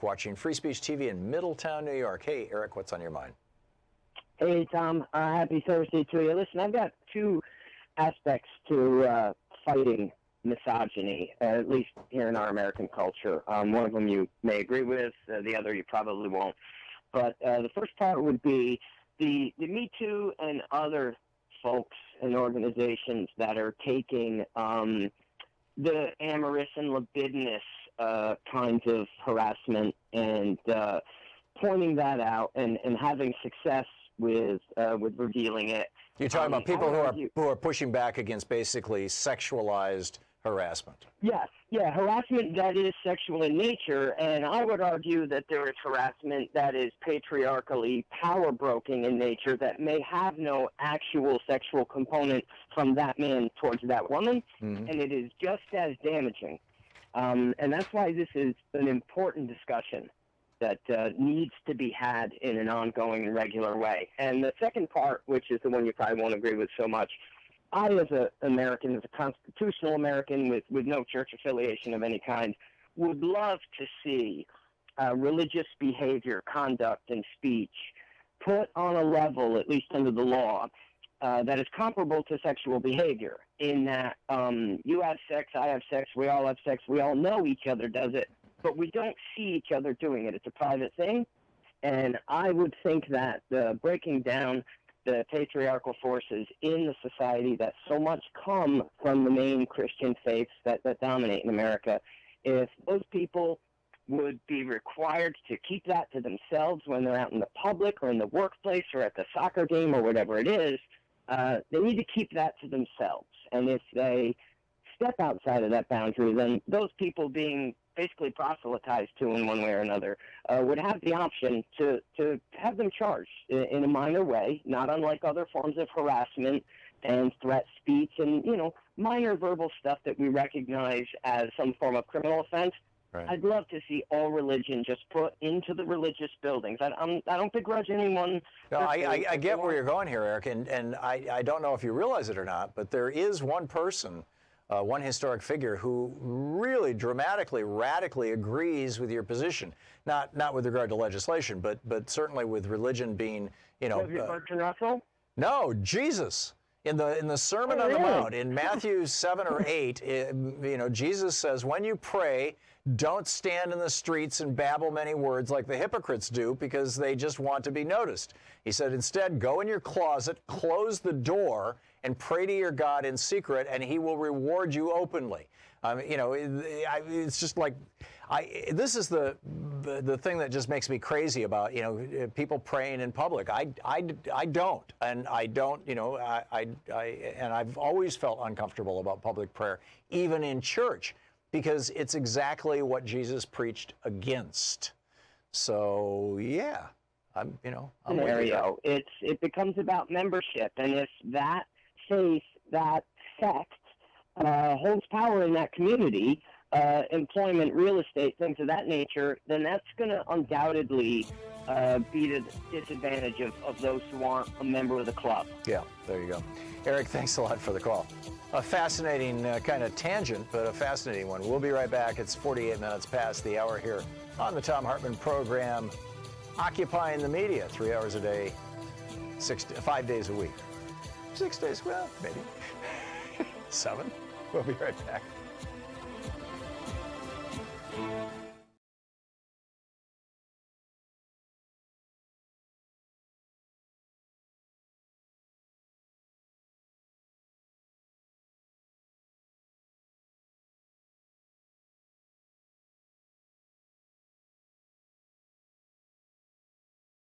Watching Free Speech TV in Middletown, New York. Hey, Eric, what's on your mind? Hey, Tom. Happy Thursday to you. Listen, I've got two aspects to fighting misogyny, at least here in our American culture. One of them you may agree with, the other you probably won't. But the first part would be the Me Too and other folks and organizations that are taking the amorous and libidinous kinds of harassment and pointing that out and having success with revealing it. You're talking about people who are pushing back against basically sexualized harassment. Yes, yeah, harassment that is sexual in nature, and I would argue that there is harassment that is patriarchally power-broking in nature that may have no actual sexual component from that man towards that woman, and it is just as damaging. And that's why this is an important discussion that needs to be had in an ongoing and regular way. And the second part, which is the one you probably won't agree with so much, I, as an American, as a constitutional American with no church affiliation of any kind, would love to see religious behavior, conduct, and speech put on a level, at least under the law, that is comparable to sexual behavior, in that you have sex, I have sex, we all have sex, we all know each other does it, but we don't see each other doing it. It's a private thing, and I would think that breaking down the patriarchal forces in the society that so much come from the main Christian faiths that dominate in America, if those people would be required to keep that to themselves when they're out in the public or in the workplace or at the soccer game or whatever it is, they need to keep that to themselves. And if they step outside of that boundary, then those people being basically proselytized to in one way or another would have the option to have them charged in a minor way, not unlike other forms of harassment and threat speech and, minor verbal stuff that we recognize as some form of criminal offense. Right. I'd love to see all religion just put into the religious buildings. I don't begrudge anyone. No, I get where you're going here, Eric, and I don't know if you realize it or not, but there is one person, one historic figure who really dramatically, radically agrees with your position. Not with regard to legislation, but certainly with religion being, Bertrand Russell? No, Jesus. In the Sermon on the Mount, in Matthew 7 or 8, Jesus says, when you pray, don't stand in the streets and babble many words like the hypocrites do because they just want to be noticed. He said, instead, go in your closet, close the door, and pray to your God in secret, and he will reward you openly. It's just like, this is the thing that just makes me crazy about, people praying in public. I don't, and I don't, and I've always felt uncomfortable about public prayer, even in church, because it's exactly what Jesus preached against. So yeah, I'm scenario. It becomes about membership, and if that faith, that sect holds power in that community, employment, real estate, things of that nature, then that's going to undoubtedly be to the disadvantage of those who aren't a member of the club. Yeah, there you go. Eric, thanks a lot for the call. A fascinating kind of tangent, but a fascinating one. We'll be right back. It's 48 minutes past the hour here on the Thom Hartmann Program, occupying the media 3 hours a day, 5 days a week. 6 days, well, maybe 7. We'll be right back.